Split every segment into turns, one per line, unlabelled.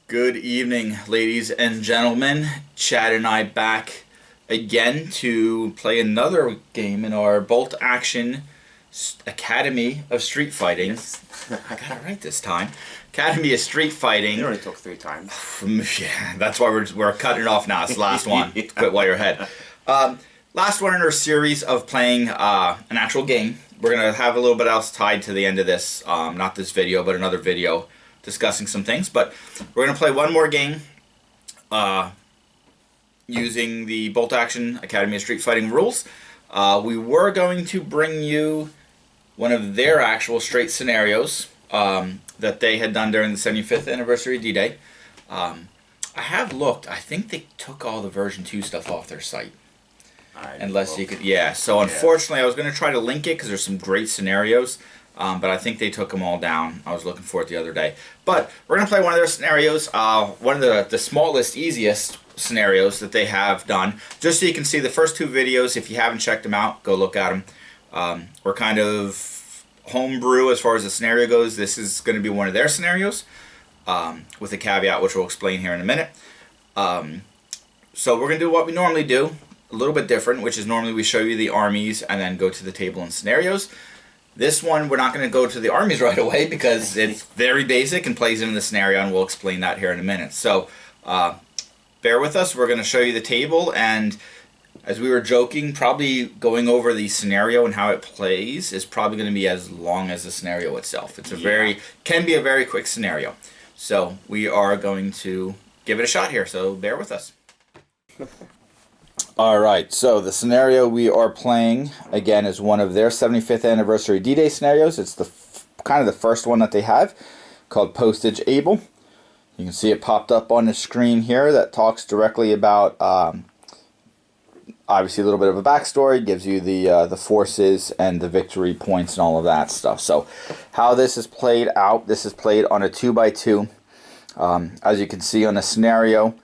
Good evening, ladies and gentlemen. Chad and I back again to play another game in our Bolt Action Academy of Street Fighting.
Yes.
I got it right this time. Academy of Street Fighting.
It only took 3 times.
Yeah, that's why we're cutting it off now. It's the last one.
Yeah.
Quit while you're ahead. Last one in our series of playing an actual game. We're going to have a little bit else tied to the end of this. Not this video, but another video discussing some things. But we're going to play one more game using the Bolt Action Academy of Street Fighting rules. We were going to bring you one of their actual straight scenarios that they had done during the 75th anniversary D-Day. I have looked. I think they took all the version 2 stuff off their site. Unless you could, yeah. So unfortunately, I was going to try to link it because there's some great scenarios, but I think they took them all down. I was looking for it the other day. But we're going to play one of their scenarios, one of the smallest, easiest scenarios that they have done, just so you can see the first 2 videos. If you haven't checked them out, go look at them. We're kind of homebrew as far as the scenario goes. This is going to be one of their scenarios, with a caveat which we'll explain here in a minute. So we're going to do what we normally do. A little bit different, which is normally we show you the armies and then go to the table and scenarios. This one, we're not going to go to the armies right away because it's very basic and plays into the scenario, and we'll explain that here in a minute. So bear with us. We're going to show you the table, and as we were joking, probably going over the scenario and how it plays is probably going to be as long as the scenario itself. It's can be a very quick scenario. So we are going to give it a shot here, so bear with us. Alright, so the scenario we are playing, again, is one of their 75th anniversary D-Day scenarios. It's the kind of the first one that they have, called Postage Able. You can see it popped up on the screen here that talks directly about, obviously a little bit of a backstory, gives you the forces and the victory points and all of that stuff. So, how this is played out, this is played on a 2x2. As you can see on the scenario,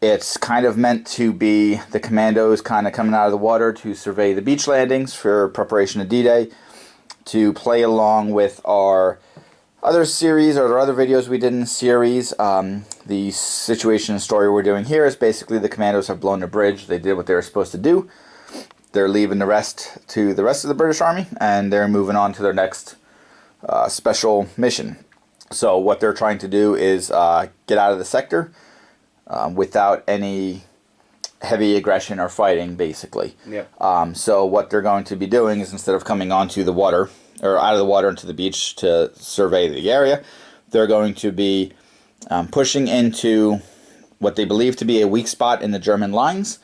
it's kind of meant to be the commandos kind of coming out of the water to survey the beach landings for preparation of D-Day, to play along with our other series or our other videos we did in the series. The situation and story we're doing here is basically the commandos have blown the bridge. They did what they were supposed to do. They're leaving the rest to the rest of the British Army, and they're moving on to their next special mission. So what they're trying to do is get out of the sector without any heavy aggression or fighting, basically.
Yep.
So what they're going to be doing is, instead of coming onto the water, or out of the water into the beach to survey the area, they're going to be pushing into what they believe to be a weak spot in the German lines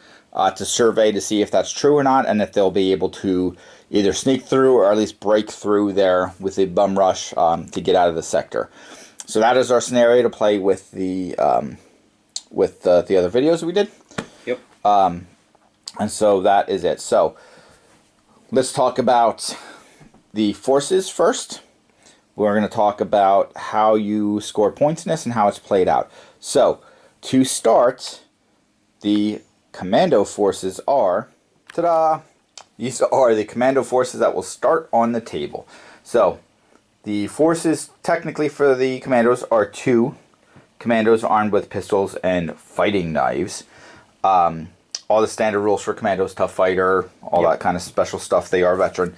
to survey to see if that's true or not, and if they'll be able to either sneak through or at least break through there with a bum rush to get out of the sector. So that is our scenario to play with the other videos we did.
Yep.
And so that is it. So let's talk about the forces first. We're going to talk about how you score points in this and how it's played out. So to start, the commando forces are, ta-da! These are the commando forces that will start on the table. So the forces technically for the commandos are 2 commandos armed with pistols and fighting knives. All the standard rules for commandos, tough fighter, all that kind of special stuff. They are veteran.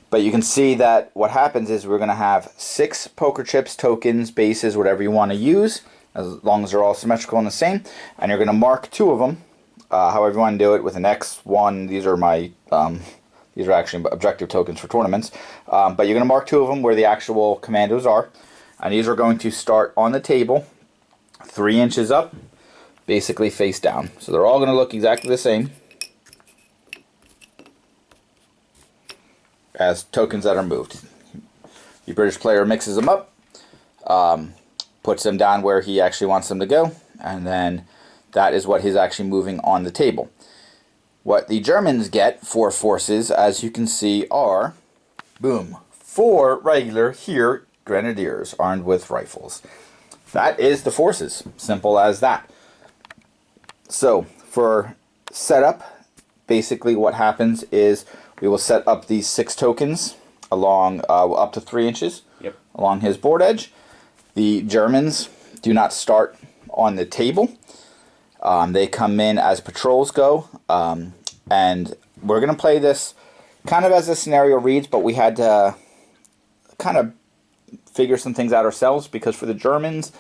But you can see that what happens is we're going to have 6 poker chips, tokens, bases, whatever you want to use, as long as they're all symmetrical and the same. And you're going to mark 2 of them, however you want to do it, with an X1. These are my, these are actually objective tokens for tournaments. But you're going to mark 2 of them where the actual commandos are. And these are going to start on the table, 3 inches up, basically face down. So they're all going to look exactly the same as tokens that are moved. The British player mixes them up, puts them down where he actually wants them to go, and then that is what he's actually moving on the table. What the Germans get for forces, as you can see, are, boom, 4 regular here grenadiers armed with rifles. That is the forces. Simple as that. So, for setup, basically what happens is we will set up these 6 tokens along up to 3 inches along his board edge. The Germans do not start on the table. They come in as patrols go, and we're going to play this kind of as the scenario reads, but we had to kind of figure some things out ourselves, because for the Germans,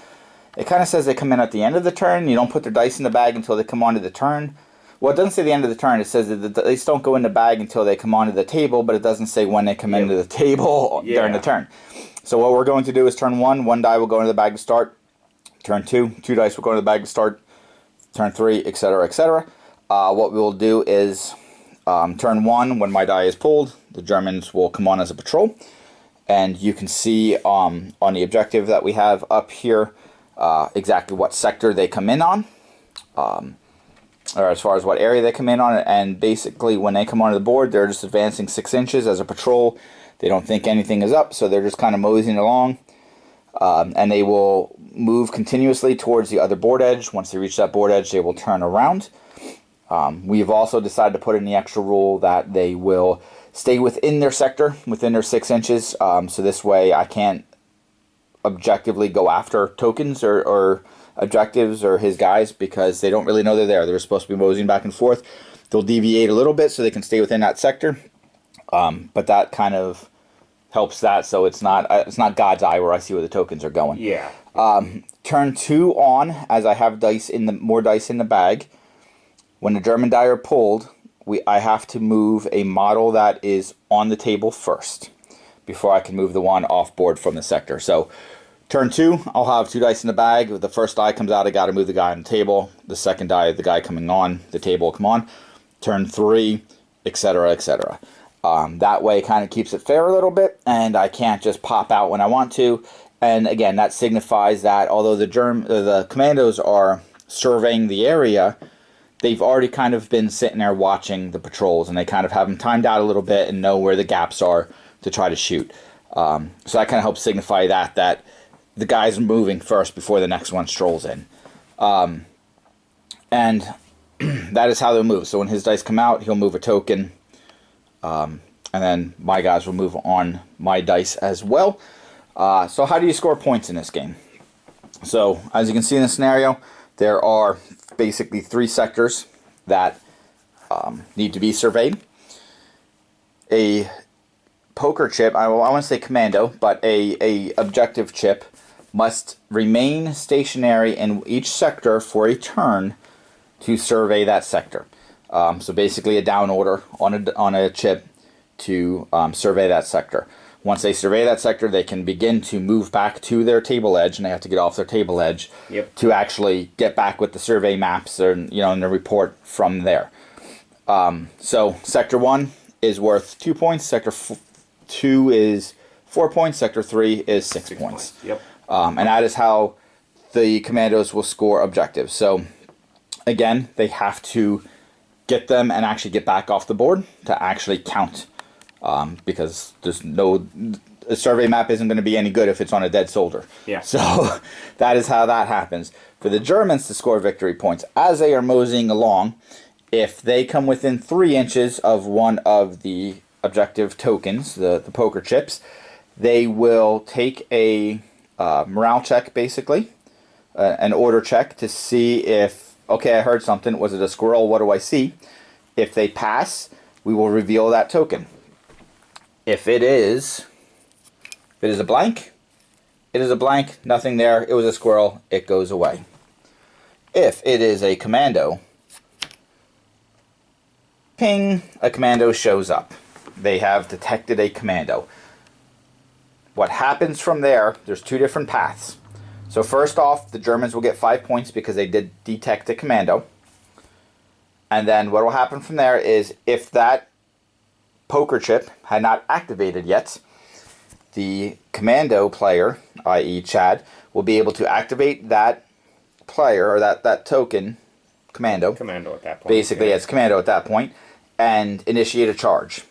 it kind of says they come in at the end of the turn. You don't put their dice in the bag until they come onto the turn. Well, it doesn't say the end of the turn. It says that the dice don't go in the bag until they come onto the table, but it doesn't say when they come into the table during the turn. So what we're going to do is turn 1, 1 die will go into the bag to start. Turn 2, 2 dice will go into the bag to start. Turn 3, etc., etc. What we will do is turn 1, when my die is pulled, the Germans will come on as a patrol. And you can see on the objective that we have up here exactly what sector they come in on. Or as far as what area they come in on. And basically when they come onto the board, they're just advancing 6 inches as a patrol. They don't think anything is up, so they're just kind of moseying along. And they will move continuously towards the other board edge. Once they reach that board edge, they will turn around. We've also decided to put in the extra rule that they will stay within their sector, within their 6 inches. So this way I can't objectively go after tokens or objectives or his guys, because they don't really know they're there. They're supposed to be moseying back and forth. They'll deviate a little bit so they can stay within that sector. But that kind of helps that, so it's not God's eye where I see where the tokens are going.
Yeah.
Turn 2 on, as I have more dice in the bag. When the German die are pulled, I have to move a model that is on the table first before I can move the one off board from the sector. So turn 2, I'll have 2 dice in the bag. If the first die comes out, I got to move the guy on the table. The second die, the guy coming on the table will come on. Turn 3, etc., etc. That way kind of keeps it fair a little bit, and I can't just pop out when I want to. And again, that signifies that although the commandos are surveying the area, they've already kind of been sitting there watching the patrols, and they kind of have them timed out a little bit and know where the gaps are to try to shoot. So that kind of helps signify that the guy's moving first before the next one strolls in. And that is how they'll move. So when his dice come out, he'll move a token. And then my guys will move on my dice as well. So how do you score points in this game? So as you can see in the scenario, there are basically 3 sectors that need to be surveyed. A poker chip, I want to say commando, but a objective chip must remain stationary in each sector for a turn to survey that sector. So basically a down order on a chip to survey that sector. Once they survey that sector, they can begin to move back to their table edge, and they have to get off their table edge to actually get back with the survey maps and the report from there. So sector 1 is worth 2 points. Sector 2 is 4 points. Sector 3 is 6 points.
Yep.
And that is how the commandos will score objectives. So again, they have to get them and actually get back off the board to actually count. Because a survey map isn't going to be any good if it's on a dead soldier.
Yeah.
So that is how that happens. For the Germans to score victory points, as they are moseying along, if they come within 3 inches of one of the objective tokens, the poker chips, they will take a morale check, basically, an order check to see if, okay, I heard something. Was it a squirrel? What do I see? If they pass, we will reveal that token. If it is a blank, it is a blank, nothing there, it was a squirrel, it goes away. If it is a commando, ping, a commando shows up. They have detected a commando. What happens from there, there's 2 different paths. So first off, the Germans will get 5 points because they did detect a commando. And then what will happen from there is, if that poker chip had not activated yet, the commando player, i.e. Chad, will be able to activate that player, or that token, commando
at that point.
Basically, it's commando at that point, and initiate a charge.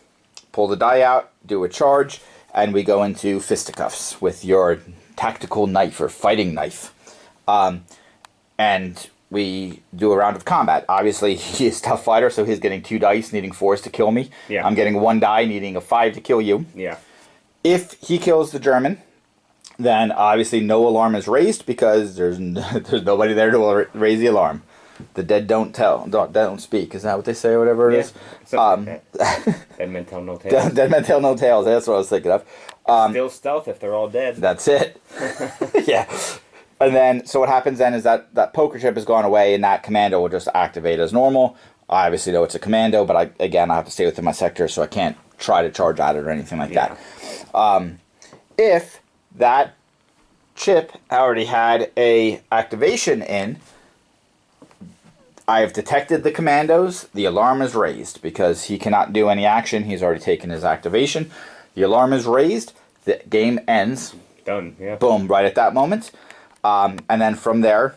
Pull the die out, do a charge, and we go into fisticuffs with your tactical knife or fighting knife. And we do a round of combat. Obviously, he is a tough fighter, so he's getting 2 dice, needing 4s to kill me. I'm getting 1 die, needing a 5 to kill you.
Yeah.
If he kills the German, then obviously no alarm is raised because there's nobody there to raise the alarm. The dead don't tell, don't speak. Is that what they say, or whatever it is?
Like dead men tell no tales.
Dead men tell no tales. That's what I was thinking of.
Still stealth if they're all dead.
That's it. Yeah. And then, so what happens then is that poker chip has gone away, and that commando will just activate as normal. I obviously know it's a commando, but I have to stay within my sector, so I can't try to charge at it or anything like that. If that chip already had a activation in, I have detected the commandos. The alarm is raised because he cannot do any action. He's already taken his activation. The alarm is raised. The game ends.
Done. Yeah.
Boom! Right at that moment. And then from there,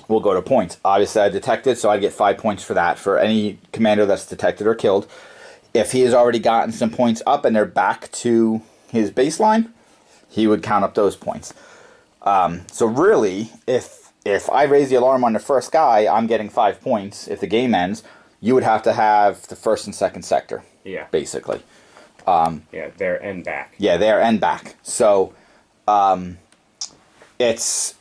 we'll go to points. Obviously, I detected, so I get 5 points for that. For any commando that's detected or killed. If he has already gotten some points up and they're back to his baseline, he would count up those points. So really, if I raise the alarm on the first guy, I'm getting 5 points. If the game ends, you would have to have the first and second sector.
Yeah.
Basically.
Yeah, there and back.
Yeah, there and back. So, it's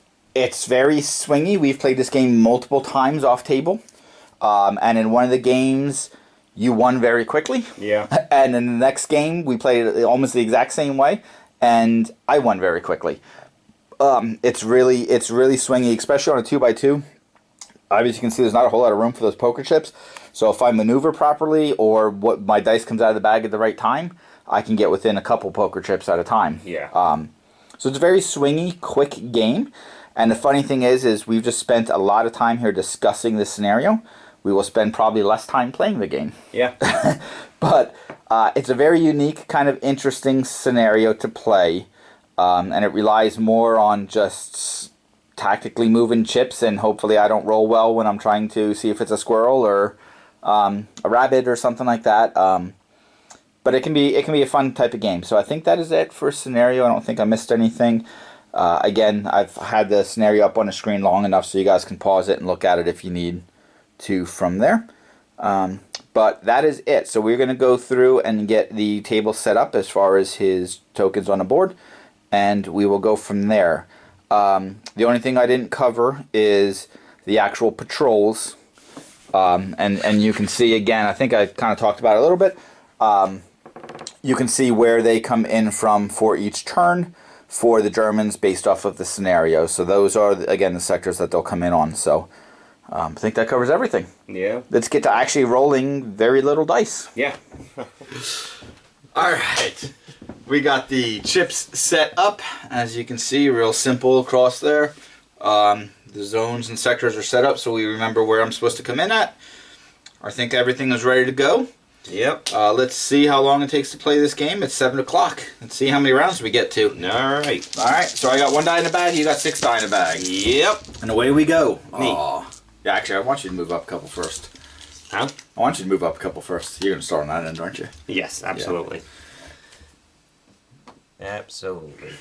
very swingy. We've played this game multiple times off table. And in one of the games, you won very quickly.
Yeah.
And in the next game, we played it almost the exact same way, and I won very quickly. It's really swingy, especially on a 2x2. Obviously, you can see there's not a whole lot of room for those poker chips. So if I maneuver properly, or what my dice comes out of the bag at the right time, I can get within a couple poker chips at a time.
Yeah.
So it's a very swingy, quick game. And the funny thing is we've just spent a lot of time here discussing this scenario. We will spend probably less time playing the game.
Yeah.
But it's a very unique, kind of interesting scenario to play. And it relies more on just tactically moving chips, and hopefully I don't roll well when I'm trying to see if it's a squirrel or a rabbit or something like that. But it can be a fun type of game. So I think that is it for scenario. I don't think I missed anything. Again, I've had the scenario up on the screen long enough so you guys can pause it and look at it if you need to from there. But that is it. So we're going to go through and get the table set up as far as his tokens on the board, and we will go from there. The only thing I didn't cover is the actual patrols. And you can see, again, I think I kind of talked about it a little bit. You can see where they come in from for each turn for the Germans based off of the scenario. So those are, again, the sectors that they'll come in on. So I think that covers everything.
Yeah.
Let's get to actually rolling very little dice.
Yeah.
All right. We got the chips set up. As you can see, real simple across there. The zones and sectors are set up so we remember where I'm supposed to come in at. I think everything is ready to go.
Yep.
Let's see how long it takes to play this game. It's 7 o'clock. Let's see how many rounds we get to.
Alright.
Alright, so I got 1 die in the bag, you got 6 die in the bag.
Yep.
And away we go.
Neat.
Yeah, actually, I want you to move up a couple first.
Huh?
I want you to move up a couple first. You're going to start on that end, aren't you?
Yes, absolutely. Yeah. Absolutely.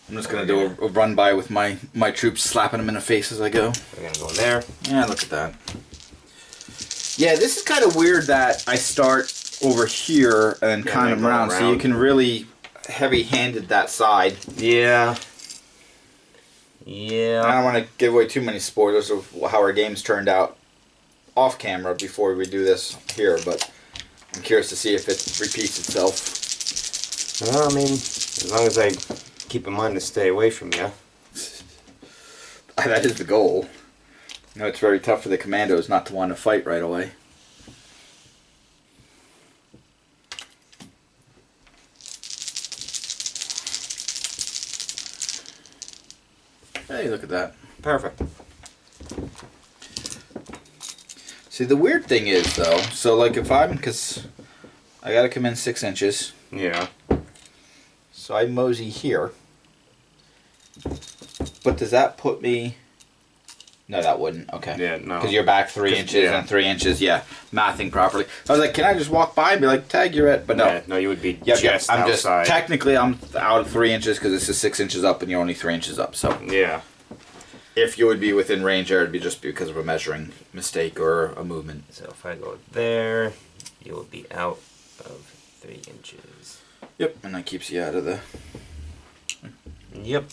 I'm just going to do a run by with my troops, slapping them in the face as I go.
We're going to go in there.
Yeah, look at that. Yeah, this is kind of weird that I start over here and kind of around, so you can really heavy-handed that side.
Yeah. Yeah.
I don't want to give away too many spoilers of how our games turned out off camera before we do this here, but I'm curious to see if it repeats itself.
Well, I mean, as long as I keep in mind to stay away from you.
That is the goal. You know, it's very tough for the commandos not to want to fight right away. Hey, look at that.
Perfect.
See, the weird thing is, though, so like if because I gotta come in 6 inches.
Yeah.
So I mosey here. But does that put me... No, that wouldn't. Okay.
Yeah, no.
Because you're back 3 inches and 3 inches. Yeah, mathing properly. I was like, can I just walk by and be like, tag, you're it? But no.
Yeah, no, you would be just
I'm
outside.
Just technically I'm out of 3 inches because this is 6 inches up and you're only 3 inches up. So
yeah.
If you would be within range there, it'd be just because of a measuring mistake or a movement.
So if I go there, you will be out of 3 inches.
Yep, and that keeps you out of the...
Yep.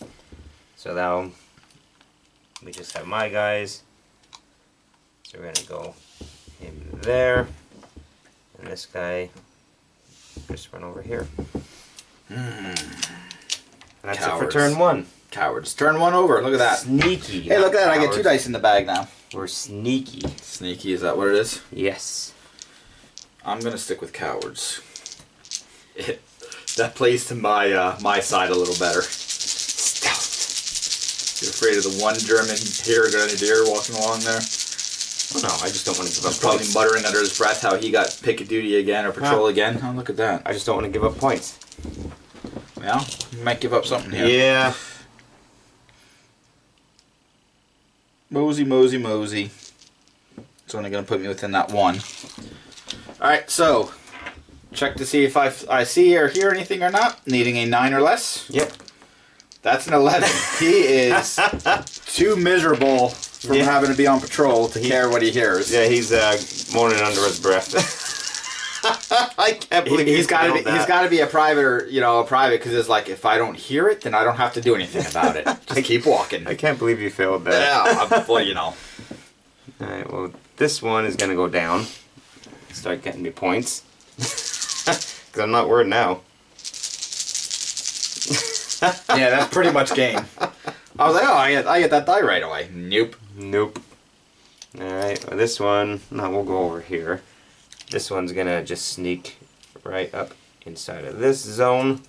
So now we just have my guys. So we're gonna go in there, and this guy just run over here. And that's it for
Cowards.
turn 1.
Cowards. Turn 1 over. Look at that.
Sneaky.
Hey, look at that. I get 2
cowards.
dice in the bag now.
We're sneaky.
Sneaky, is that what it is?
Yes.
I'm gonna stick with cowards. That plays to my side a little better. Stealth. You're afraid of the one German hero grenadier walking along there?
Oh no, I just don't want to give up
He's probably
points.
muttering under his breath how he got picket duty again or patrol again. Oh, look at that.
I just don't want to give up points.
Well, you might give up something here.
Yeah.
Mosey, mosey, mosey. It's only going to put me within that 1. Alright, so check to see if I see or hear anything or not. Needing a 9 or less.
Yep.
That's an 11. He is too miserable from having to be on patrol to care what he hears.
Yeah, he's moaning under his breath. I can't believe
He's got to be a private, or a private, because it's like, if I don't hear it, then I don't have to do anything about it. Just keep walking.
I can't believe you failed that.
Yeah, well,
Alright, well, this one is going to go down. Start getting me points. Because I'm not worried now.
Yeah, that's pretty much game. I was like, oh, I get that die right away. Nope.
Nope. Alright, well, this one, no, we'll go over here. This one's going to just sneak right up inside of this zone.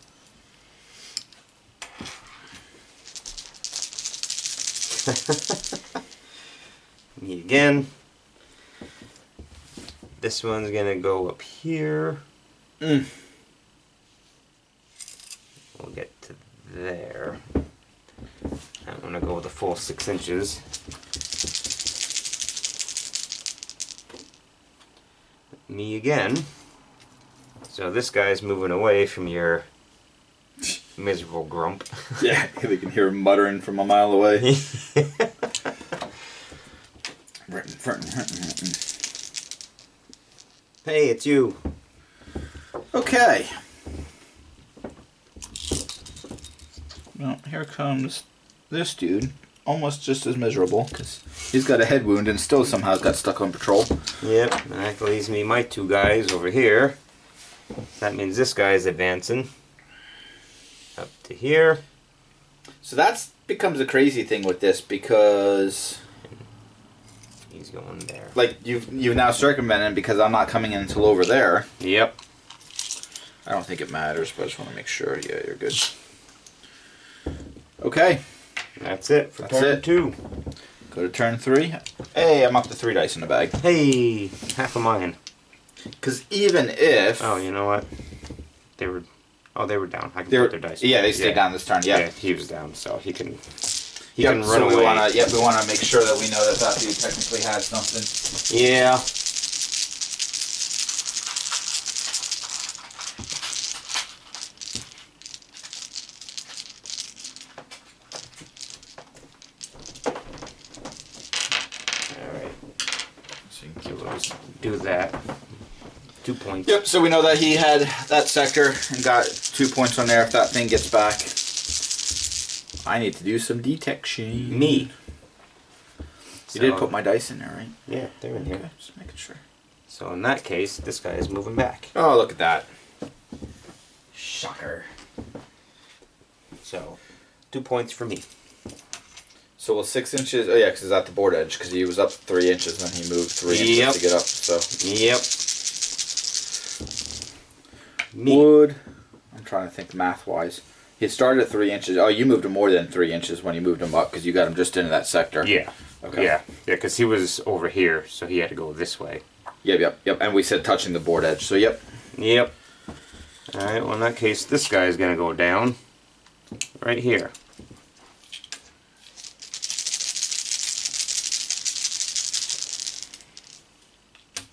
Me again. This one's going to go up here. We'll get to there. I'm going to go with a full 6 inches. Me again. So this guy's moving away from your miserable grump.
Yeah, they can hear him muttering from a mile away.
Hey, it's you.
Okay. Well, here comes this dude. Almost just as miserable, because he's got a head wound and still somehow got stuck on patrol.
Yep, and that leaves me my 2 guys over here. That means this guy's advancing up to here.
So that becomes a crazy thing with this, because
He's going there.
like you've now circumvented because I'm not coming in until over there.
Yep.
I don't think it matters, but I just want to make sure. Yeah, you're good. Okay,
That's it for
That's
turn
it.
2.
go to turn 3. Hey, I'm up to 3 dice in the bag.
Hey, half of mine.
Because even if
Oh, you know what? They were down. I can
they
put their dice.
yeah, they stayed down this turn. Yeah.
Yeah, he was down, so he can
Yep,
can run
so
away.
we want to make sure that we know that that dude technically had something.
Yeah. Alright,
So you can keep
we'll
those.
just do that. 2 points.
Yep, so we know that he had that sector and got 2 points on there if that thing gets back. I need to do some detection.
Me.
You did put my dice in there, right?
Yeah, they're in here.
Okay, just making sure.
So in that case, this guy is moving back.
Oh, look at that. Shocker.
So, 2 points for me.
So will 6 inches, oh yeah, because it's at the board edge, because he was up 3 inches and then he moved 3 inches
Yep.
to get up, so.
Yep. Me.
Wood. I'm trying to think math-wise. He started at 3 inches. Oh, you moved him more than 3 inches when you moved him up, because you got him just into that sector.
Yeah.
Okay.
Yeah, because he was over here, so he had to go this way.
Yep. And we said touching the board edge, so yep.
Yep. Alright, well in that case, this guy is going to go down right here.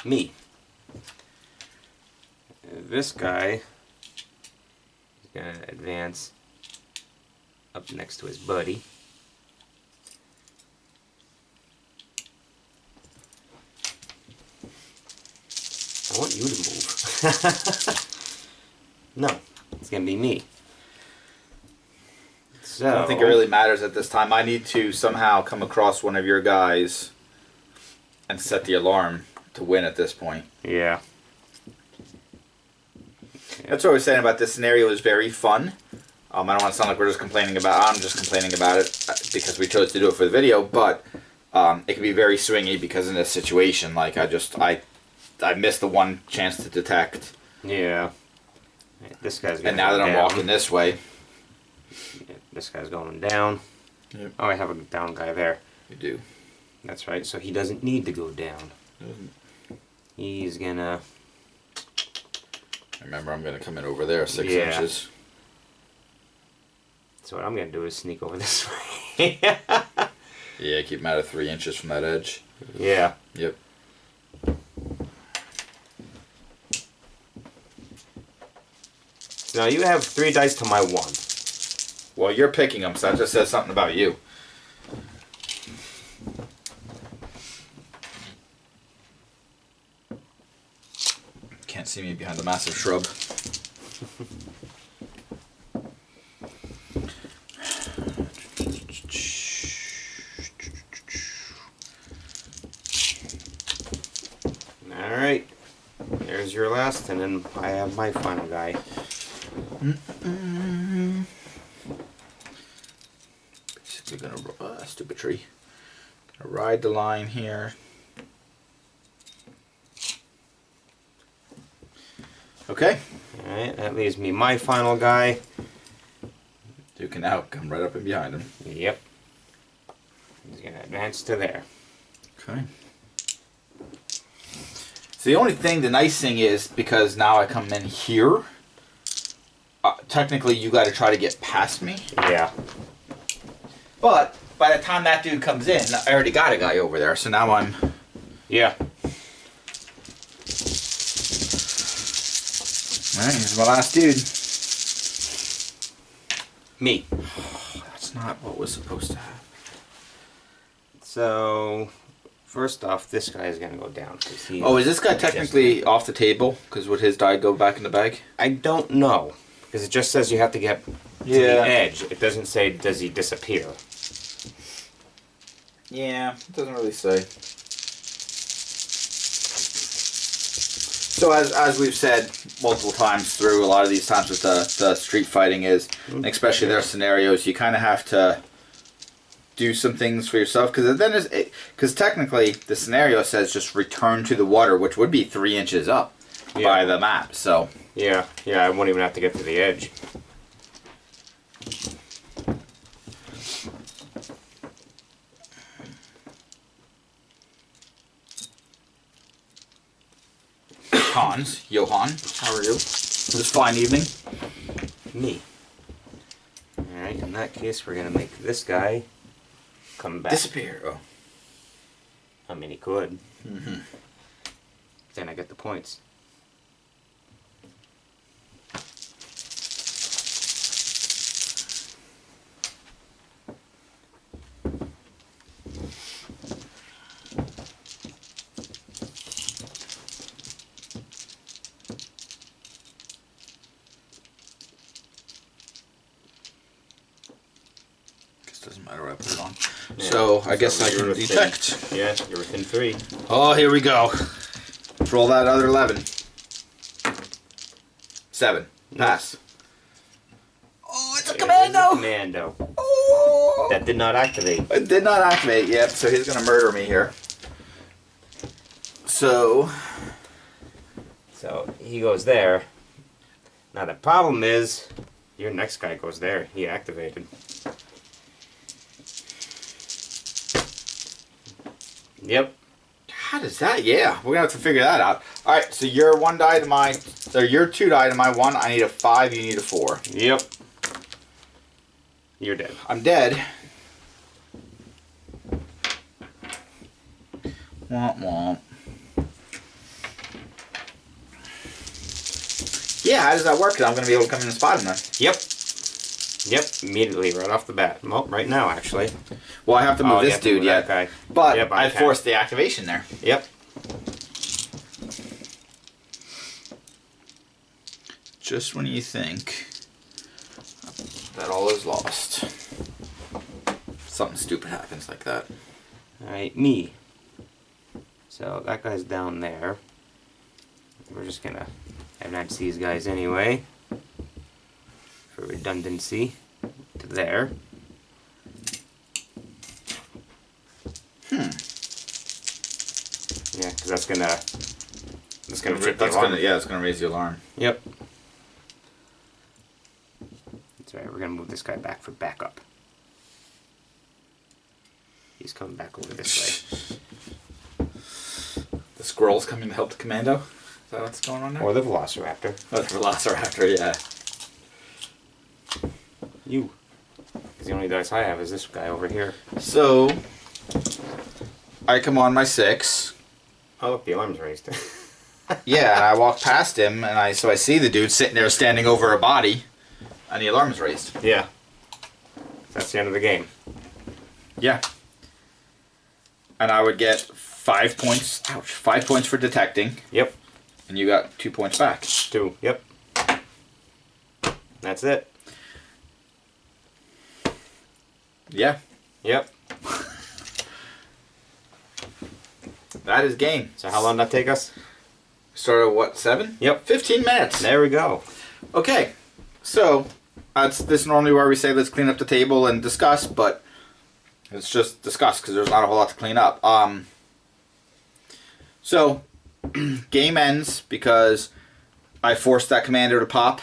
Me. This guy is going to advance up next to his buddy. I want you to move. No, it's gonna be me. So,
I don't think it really matters at this time. I need to somehow come across one of your guys and set the alarm to win at this point.
Yeah.
That's what I was saying about this scenario is very fun. I don't want to sound like we're just complaining about. I'm just complaining about it because we chose to do it for the video, but it can be very swingy because in this situation, like I missed the one chance to detect.
Yeah. This guy's going
and now that I'm walking this way,
this guy's going down.
Yep.
Oh, I have a down guy there.
You do.
That's right. So he doesn't need to go down. He's gonna.
Remember, I'm gonna come in over there 6
Yeah.
inches.
So what I'm gonna do is sneak over this way.
Yeah, keep him out of 3 inches from that edge.
Yeah.
Yep.
So now you have 3 dice to my 1.
Well, you're picking them, so that just says something about you. Can't see me behind the massive shrub.
Alright. There's your last, and then I have my final guy.
Basically gonna stupid tree. Gonna ride the line here. Okay.
Alright, that leaves me my final guy.
You can now come right up and behind him.
Yep. He's gonna advance to there.
Okay. So the only thing, the nice thing is, because now I come in here, technically you got to try to get past me.
Yeah.
But by the time that dude comes in, I already got a guy over there, so now I'm...
Yeah.
Alright, here's my last dude.
Me.
That's not what was supposed to happen.
So, first off, this guy is gonna go down.
Oh, is this guy technically off the table? Because would his die go back in the bag?
I don't know. Because it just says you have to get to the edge. It doesn't say, does he disappear?
Yeah, it doesn't really say. So as we've said multiple times through, a lot of these times with the street fighting is, especially their scenarios, you kind of have to do some things for yourself, because technically the scenario says just return to the water, which would be 3 inches up by the map. So
yeah, I won't even have to get to the edge.
Johan, how are you? This fine evening.
Me. Alright, in that case we're gonna make this guy come back.
Disappear. Oh.
I mean, he could. Then I get the points.
Doesn't matter what I put it on. Yeah. So I guess I can detect.
Yeah, you're within 3.
Oh, here we go. Let's roll that other 11. 7. Pass. Oh, it's a commando!
It's a commando.
Oh!
That did not activate.
It did not activate yet, so he's going to murder me here. So
he goes there. Now the problem is, your next guy goes there. He activated. Yep.
How does that? Yeah, we're gonna have to figure that out. All right, so your 1 die to my, or your 2 die to my 1. I need a 5. You need a 4.
Yep. You're dead.
I'm dead. Womp womp. Yeah, how does that work? 'Cause I'm gonna be able to come in and spot him then.
Yep. Yep, immediately, right off the bat. Well, right now, actually.
Well, I have to move this dude yet.
Guy.
But
yep,
I forced the activation there.
Yep.
Just when you think that all is lost. something stupid happens like that.
Alright, me. So that guy's down there. We're just gonna have not these guys anyway. For redundancy. To there. Yeah, because that's gonna trip the alarm.
It's gonna raise the alarm.
Yep. That's right, we're gonna move this guy back for backup. He's coming back over this way.
The squirrel's coming to help the commando? Is that what's going on there?
Or the velociraptor.
Oh, the velociraptor, yeah.
You. Because the only dice I have is this guy over here.
So, I come on my 6.
Oh, look, the alarm's raised.
Yeah, and I walk past him, and I see the dude sitting there standing over a body, and the alarm's raised.
Yeah. That's the end of the game.
Yeah. And I would get 5 points. Ouch. 5 points for detecting.
Yep.
And you got 2 points back.
2. Yep. That's it.
Yeah.
Yep.
That is game.
So how long did that take us?
Started at what, 7?
Yep.
15 minutes.
There we go.
Okay. So, this is normally where we say let's clean up the table and discuss, but it's just discuss because there's not a whole lot to clean up. So, game ends because I forced that commander to pop.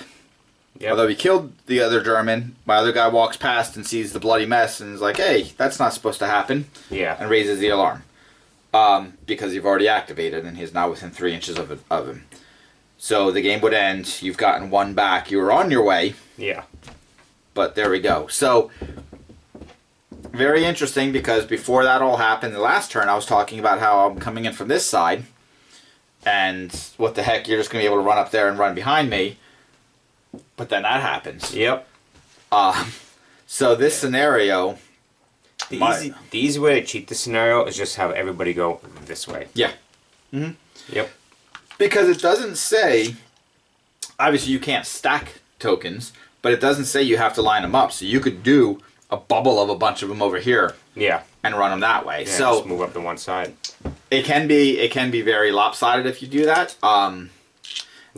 Yep.
Although he killed the other German, my other guy walks past and sees the bloody mess and is like, hey, that's not supposed to happen.
Yeah.
And raises the alarm. Because you've already activated and he's now within 3 inches of him. So the game would end. You've gotten 1 back. You were on your way.
Yeah.
But there we go. So, very interesting because before that all happened, the last turn I was talking about how I'm coming in from this side. And what the heck, you're just going to be able to run up there and run behind me. But then that happens.
Yep.
So this scenario...
The easy way to cheat this scenario is just have everybody go this way.
Yeah. Mm-hmm.
Yep.
Because it doesn't say... Obviously, you can't stack tokens, but it doesn't say you have to line them up. So you could do a bubble of a bunch of them over here.
Yeah.
And run them that way.
Yeah,
so
just move up to one side.
It can be very lopsided if you do that.
Yeah.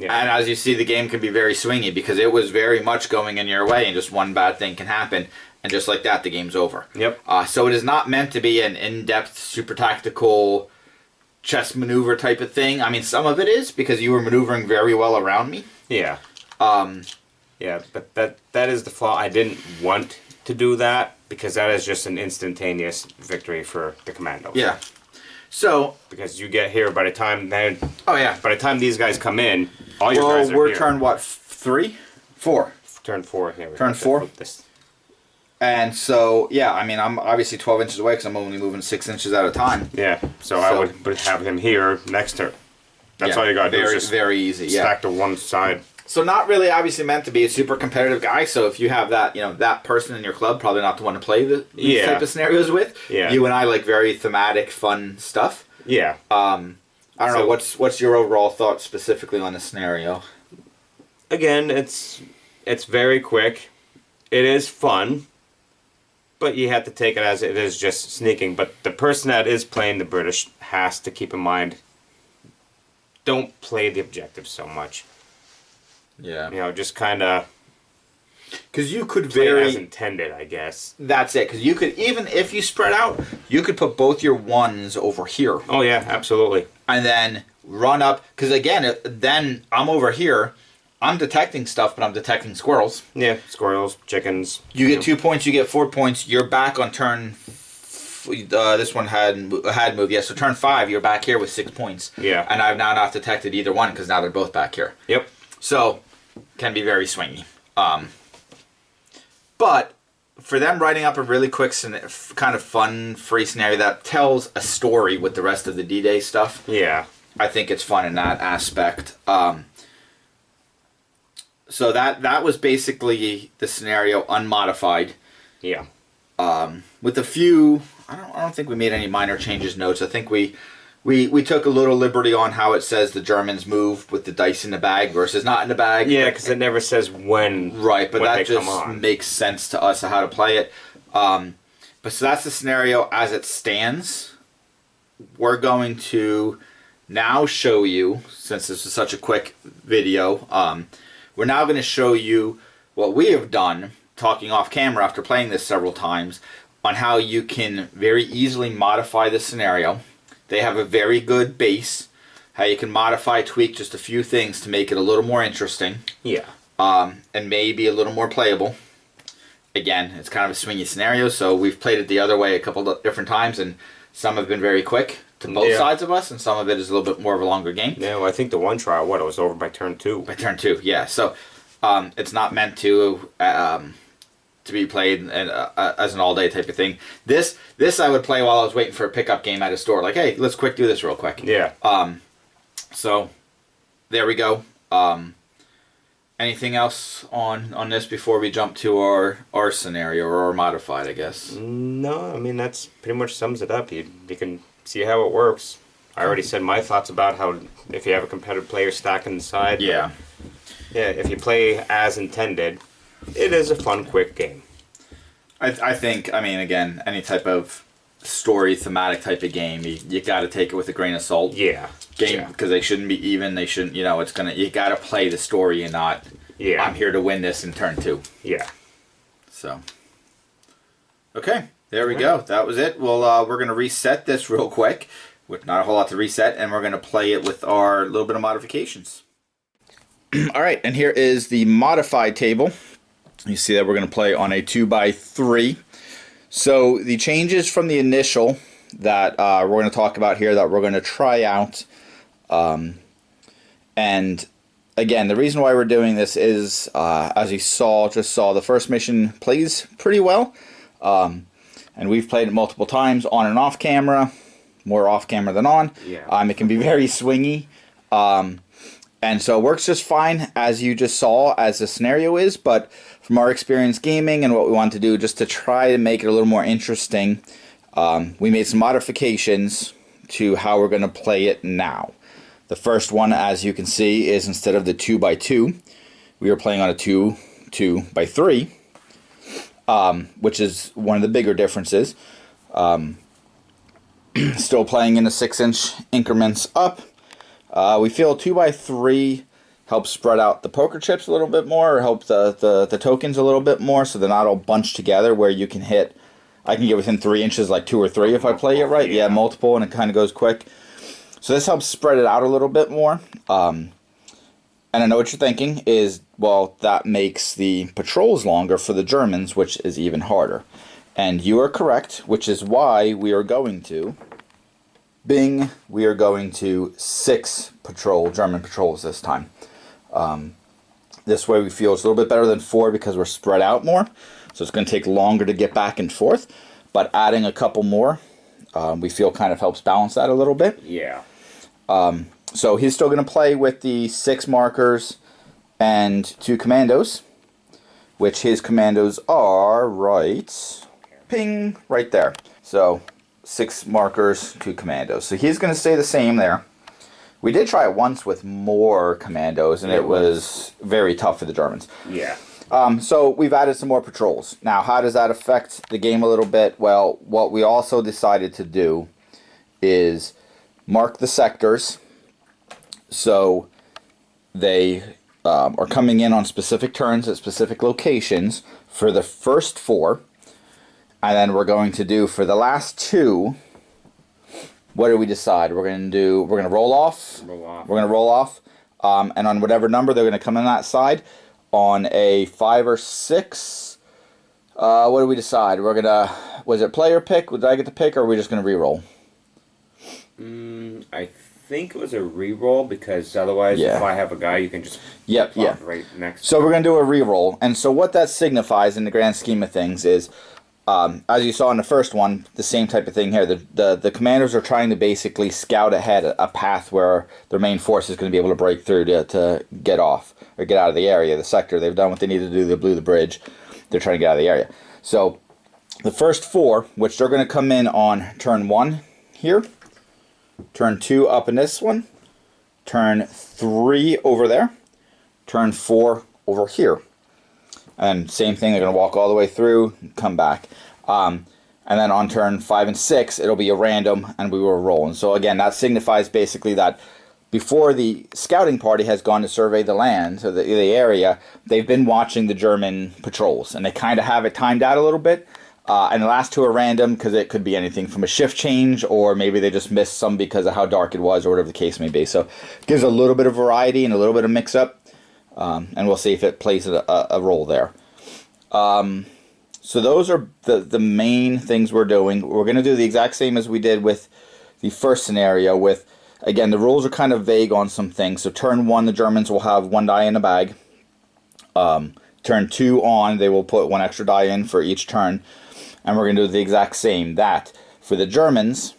And as you see, the game can be very swingy because it was very much going in your way and just one bad thing can happen. And just like that, the game's over.
Yep.
So it is not meant to be an in-depth, super tactical chess maneuver type of thing. I mean, some of it is because you were maneuvering very well around me.
Yeah. Yeah, but that is the flaw. I didn't want to do that because that is just an instantaneous victory for the commandos.
Yeah. So
because you get here by the time then.
Oh yeah.
By the time these guys come in, all your guys are
we're
here.
turn what? 3? 4.
Turn 4. Here we
turn
go.
4. And so, yeah, I mean, I'm obviously 12 inches away because I'm only moving 6 inches at a time.
Yeah, so I would have him here next turn. That's all you got to do. Is just
very easy. Yeah.
Stack to one side.
So not really obviously meant to be a super competitive guy. So if you have that, that person in your club, probably not the one to play these type of scenarios with.
Yeah.
You and I like very thematic, fun stuff.
Yeah.
I don't know. What's your overall thought specifically on the scenario?
Again, it's very quick. It is fun. But you have to take it as it is just sneaking. But the person that is playing the British has to keep in mind, don't play the objective so much.
Yeah.
Just kind of...
Because you could
play it as intended, I guess.
That's it. Because you could, even if you spread out, you could put both your 1s over here.
Oh, yeah, absolutely.
And then run up. Because again, then I'm over here. I'm detecting stuff, but I'm detecting squirrels.
Yeah, squirrels, chickens.
You get 2 points, you get 4 points. You're back on turn... this one had moved. Yeah, so turn 5, you're back here with 6 points.
Yeah.
And I've now not detected either one because now they're both back here.
Yep.
So, can be very swingy. But, for them writing up a really quick, kind of fun, free scenario that tells a story with the rest of the D-Day stuff.
Yeah.
I think it's fun in that aspect. So that was basically the scenario unmodified.
Yeah.
With a few, I don't think we made any minor changes notes. I think we took a little liberty on how it says the Germans move with the dice in the bag versus not in the bag.
Yeah, because it never says when.
Right, but
when
that just makes sense to us of how to play it. But so that's the scenario as it stands. We're going to now show you, since this is such a quick video, we're now going to show you what we have done, talking off camera after playing this several times, on how you can very easily modify the scenario. They have a very good base, how you can modify, tweak just a few things to make it a little more interesting.
Yeah.
And maybe a little more playable. Again, it's kind of a swingy scenario, so we've played it the other way a couple of different times, and some have been very quick to both sides of us, and some of it is a little bit more of a longer game.
Yeah, well, I think the one trial, it was over by turn 2.
By turn 2, yeah. So it's not meant to be played as an all-day type of thing. This I would play while I was waiting for a pickup game at a store. Like, hey, let's quick do this real quick.
Yeah.
So there we go. Anything else on this before we jump to our scenario, or our modified, I guess?
No, I mean, that's pretty much sums it up. You can see how it works. I already said my thoughts about how if you have a competitive player stacking the side.
Yeah.
Yeah, if you play as intended, it is a fun, quick game.
I think, I mean, again, any type of story, thematic type of game, you got to take it with a grain of salt.
Yeah.
Because they shouldn't be even. They shouldn't, you got to play the story and not, I'm here to win this in turn 2.
Yeah.
So, okay, there we go. That was it. Well, we're going to reset this real quick, with not a whole lot to reset, and we're going to play it with our little bit of modifications. All right, and here is the modified table. You see that we're going to play on a 2x3. So the changes from the initial that we're going to talk about here, that we're going to try out, and again, the reason why we're doing this is, as you just saw, the first mission plays pretty well, and we've played it multiple times on and off camera, more off camera than on.
Yeah.
It can be very swingy, and so it works just fine, as you just saw, as the scenario is, but from our experience gaming and what we want to do, just to try to make it a little more interesting, we made some modifications to how we're going to play it now. The first one, as you can see, is instead of the 2x2, we are playing on a 2x3, which is one of the bigger differences. Still playing in the 6-inch increments up. We feel 2x3 helps spread out the poker chips a little bit more, or help the tokens a little bit more, so they're not all bunched together, where you can hit, I can get within 3 inches like 2 or 3 if I play it right. Yeah, multiple, and it kind of goes quick. So this helps spread it out a little bit more. And I know what you're thinking is, well, that makes the patrols longer for the Germans, which is even harder. And you are correct, which is why we are going to, we are going to 6 German patrols this time. This way we feel it's a little bit better than 4 because we're spread out more. So it's going to take longer to get back and forth. But adding a couple more, we feel kind of helps balance that a little bit.
Yeah.
So he's still going to play with the 6 markers and 2 commandos, which his commandos are ping, right there. So 6 markers, 2 commandos. So he's going to stay the same there. We did try it once with more commandos, and it was very tough for the Germans.
Yeah.
So we've added some more patrols. Now, how does that affect the game a little bit? Well, what we also decided to do is mark the sectors, so they are coming in on specific turns at specific locations for the first 4, and then we're going to do for the last 2. What do we decide? We're going to roll off. We're going to roll off, and on whatever number they're going to come in that side. On a 5 or 6, what do we decide? We're going to, was it player pick? Did I get the pick, or are we just going to re-roll?
I think it was a re-roll, because otherwise, if I have a guy, you can just plop right next.
So we're going to do a re-roll. And so what that signifies in the grand scheme of things is, as you saw in the first one, the same type of thing here. The commanders are trying to basically scout ahead a path where their main force is going to be able to break through to get off, or get out of the area, the sector. They've done what they need to do. They blew the bridge. They're trying to get out of the area. So the first 4, which they're going to come in on turn 1 here, turn 2 up in this one, turn 3 over there, turn 4 over here. And same thing, they're going to walk all the way through and come back. And then on turn 5 and 6, it'll be a random, and we will roll. And so again, that signifies basically that before the scouting party has gone to survey the land, so the area, they've been watching the German patrols, and they kind of have it timed out a little bit. And the last two are random because it could be anything from a shift change, or maybe they just missed some because of how dark it was, or whatever the case may be. So it gives a little bit of variety and a little bit of mix-up, and we'll see if it plays a role there. So those are the main things we're doing. We're going to do the exact same as we did with the first scenario with, again, the rules are kind of vague on some things. So turn 1, the Germans will have 1 die in a bag. Turn 2 on, they will put 1 extra die in for each turn. And we're going to do the exact same. That, for the Germans,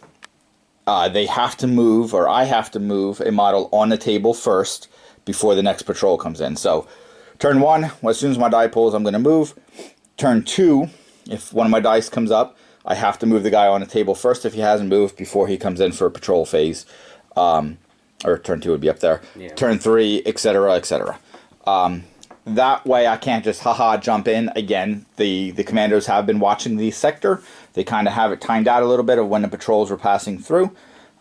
they have to move, or I have to move, a model on the table first before the next patrol comes in. So turn 1, well, as soon as my die pulls, I'm going to move. Turn 2, if one of my dice comes up, I have to move the guy on the table first if he hasn't moved before he comes in for a patrol phase. Or turn 2 would be up there. Yeah. Turn 3, etc., etc. That way I can't just jump in. Again, the commandos have been watching the sector. They kind of have it timed out a little bit of when the patrols were passing through.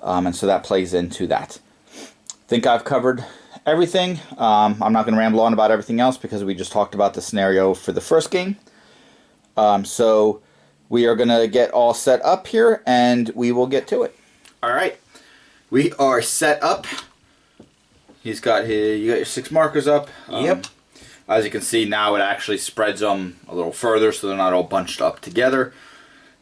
And so that plays into that. I think I've covered everything. I'm not going to ramble on about everything else because we just talked about the scenario for the first game. So we are going to get all set up here and we will get to it. Alright, we are set up. You got your 6 markers up.
Yep.
As you can see now, it actually spreads them a little further so they're not all bunched up together.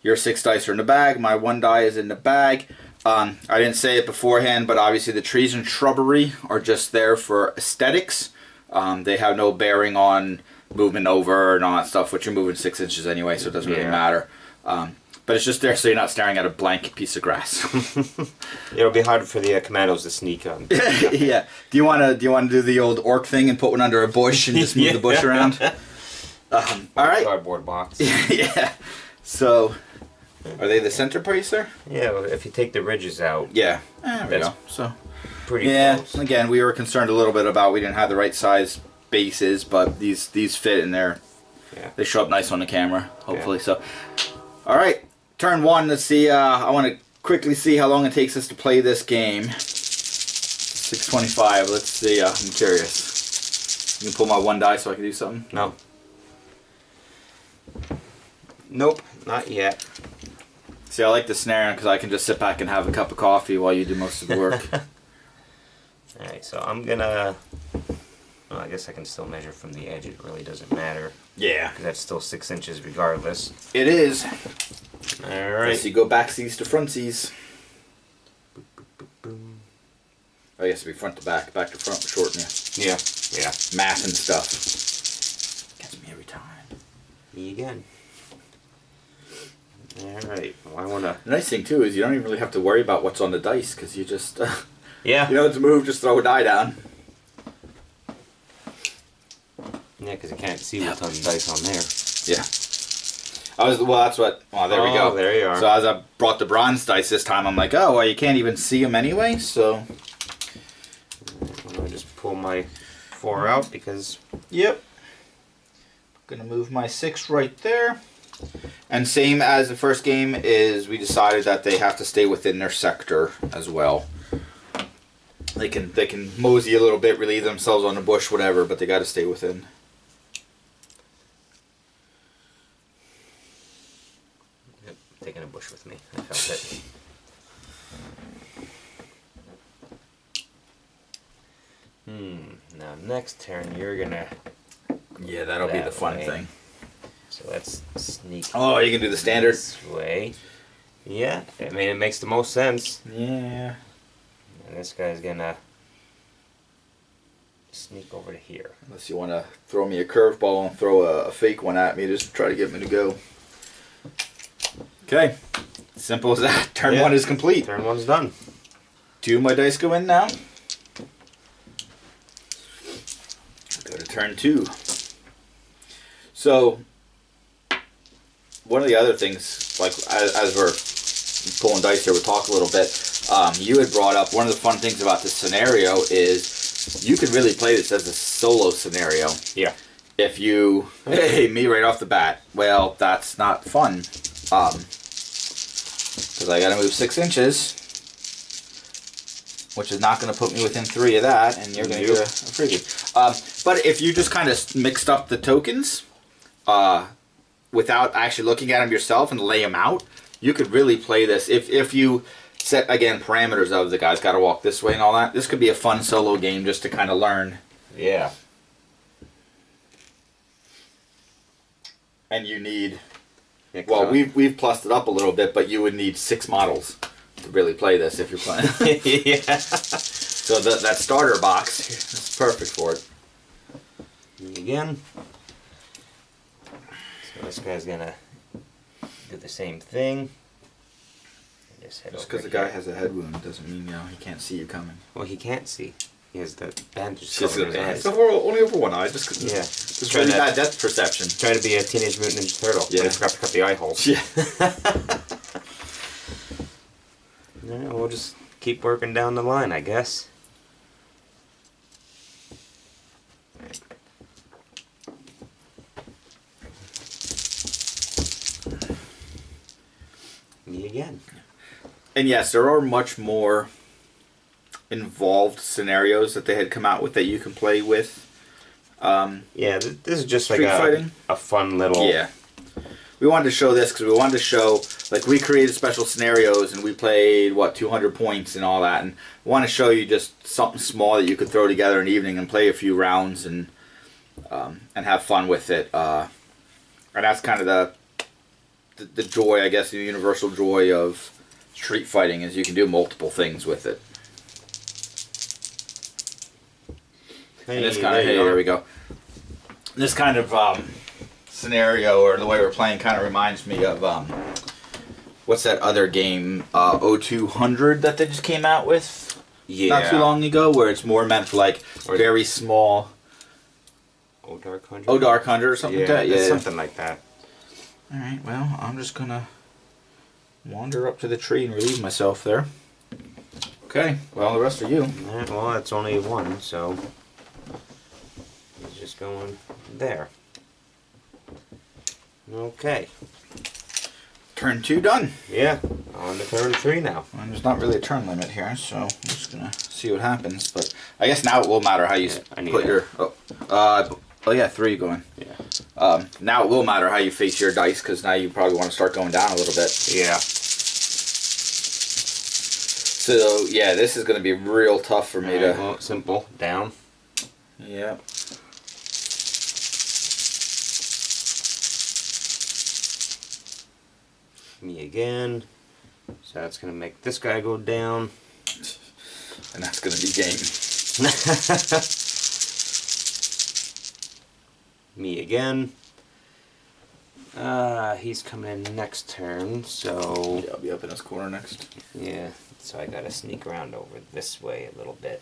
Your 6 dice are in the bag. My 1 die is in the bag. I didn't say it beforehand, but obviously the trees and shrubbery are just there for aesthetics. They have no bearing on movement over and all that stuff, which you're moving 6 inches anyway, so it doesn't really matter. But it's just there so you're not staring at a blank piece of grass.
It'll be hard for the commandos to sneak on.
Yeah. Do you want to do the old orc thing and put one under a bush and just move the bush around? All right.
Cardboard box.
Yeah. So, are they the center piece there?
Yeah. Well, if you take the ridges out.
Yeah. There we go. So.
Pretty close.
Again, we were concerned a little bit about we didn't have the right size bases, but these fit in there.
Yeah. They
show up nice on the camera, hopefully. Yeah. So, all right, turn 1. Let's see. I want to quickly see how long it takes us to play this game. 6:25. Let's see. I'm curious. You can pull my 1 die so I can do something.
No. Nope, not yet.
See, I like the scenario because I can just sit back and have a cup of coffee while you do most of the work.
Alright, so I'm gonna... Well, I guess I can still measure from the edge. It really doesn't matter.
Yeah.
Because that's still 6 inches regardless.
It is.
Alright.
So you go backsies to frontsies.
Boop, boop, boop, boom.
I guess it'd be front to back. Back to front, shorten you.
Yeah. Yeah.
Math and stuff. Gets me every time.
Me again. Alright. Well, I wanna...
The nice thing, too, is you don't even really have to worry about what's on the dice, because you just...
yeah.
You know it's a move, just throw a die down.
Yeah, because you can't see what's on the dice on there.
Yeah. Well, that's what... Well, there we go.
There you are.
So as I brought the bronze dice this time, I'm like, oh, well, you can't even see them anyway, so...
I'll just pull my 4 out because...
Yep. Gonna move my 6 right there. And same as the first game is we decided that they have to stay within their sector as well. They can mosey a little bit, relieve themselves on the bush, whatever, but they got to stay within.
Yep, taking a bush with me. I felt it. Now next turn you're gonna...
Yeah, that'll be the fun thing.
So let's sneak.
Oh, you can do the standard
this way. Yeah, I mean it makes the most sense.
Yeah.
And this guy's gonna sneak over to here.
Unless you want to throw me a curveball and throw a fake one at me, just to try to get me to go. Okay, simple as that. Turn 1 is complete.
Turn 1's done.
2 of my dice go in now. Go to turn 2. So, one of the other things, like as we're pulling dice here, we'll talk a little bit. You had brought up one of the fun things about this scenario is you could really play this as a solo scenario.
Yeah.
If you, hey, me right off the bat, well, that's not fun. because I got to move 6 inches, which is not going to put me within 3 of that, and you're going to get a freebie. But if you just kind of mixed up the tokens without actually looking at them yourself and lay them out, you could really play this. If you set, again, parameters of the guy's got to walk this way and all that, this could be a fun solo game just to kind of learn.
Yeah.
And you need, well, we've plussed it up a little bit, but you would need 6 models to really play this if you're playing.
Yeah.
So that starter box is perfect for it.
Again. So this guy's gonna do the same thing. Just
because the guy has a head wound doesn't mean he can't see you coming.
Well, he can't see. He has the bandage
Just
over his eyes.
only over one eye. Just
yeah.
It's really bad depth perception.
Trying to be a Teenage Mutant Ninja Turtle.
Yeah.
But I forgot to cut the eye holes.
Yeah.
Yeah, we'll just keep working down the line, I guess. Me again.
And yes, there are much more involved scenarios that they had come out with that you can play with.
Yeah, this is just like
Street fighting.
A fun little...
Yeah. We wanted to show this because we wanted to show, like, we created special scenarios and we played, 200 points and all that. And we want to show you just something small that you could throw together in the evening and play a few rounds and have fun with it. And that's kind of the joy, I guess, the universal joy of street fighting is you can do multiple things with it.
Hey,
And this kind of, there we go. This kind of scenario, or the way we're playing, kind of reminds me of what's that other game, 0200 that they just came out with not too long ago, where it's more meant for like very small.
Oh, Dark Hunter.
Oh, Dark Hunter or something like that. Yeah,
something like that.
All right. Well, I'm just gonna wander up to the tree and relieve myself there. Okay. Well, the rest are you.
Alright, well, it's only one, so he's just going there. Okay.
Turn 2 done.
Yeah, on to turn 3 now.
Well, there's not really a turn limit here, so I'm just gonna see what happens. But I guess now it will matter how you put your. Oh yeah, 3 going.
Yeah.
Now it will matter how you face your dice, because now you probably want to start going down a little bit.
Yeah.
So yeah, this is going to be real tough for me to.
Well, simple. Down.
Yeah.
Me again. So that's going to make this guy go down.
And that's going to be game.
Me again. He's coming in next turn, so...
Yeah, I'll be up in this corner next.
Yeah, so I gotta sneak around over this way a little bit.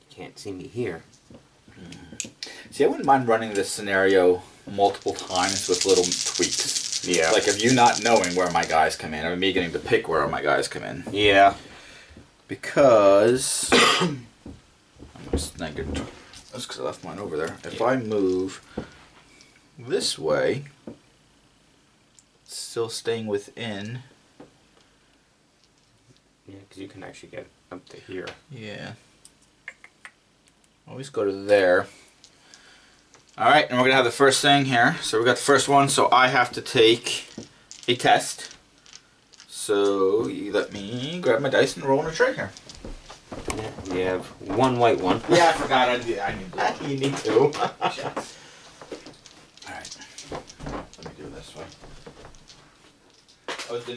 You can't see me here.
See, I wouldn't mind running this scenario multiple times with little tweaks.
Yeah.
Like if you not knowing where my guys come in, or me getting to pick where my guys come in.
Yeah.
Because... I'm just negative. That's because I left mine over there. If I move this way, it's still staying within.
Yeah, because you can actually get up to here.
Yeah. Always go to there. Alright, and we're going to have the first thing here. So we got the first one, so I have to take a test. So you let me grab my dice and roll on a tray here.
Yeah, we have one white one.
Yeah, I forgot I need that.
You need to.
Alright. Let me do it this way.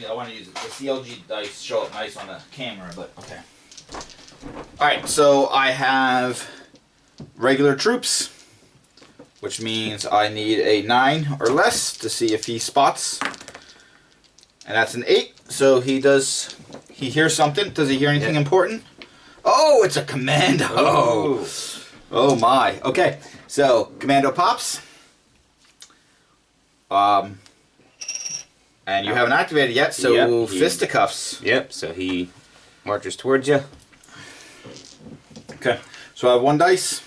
I want to use the CLG dice, show up nice on the camera, but okay. Alright, so I have regular troops, which means I need a 9 or less to see if he spots. And that's an 8, so he hears something. Does he hear anything important? Oh, it's a commando!
Oh.
Oh my. Okay, so commando pops. And you haven't activated yet, so fisticuffs.
Yep, so he marches towards you.
Okay, so I have 1 dice.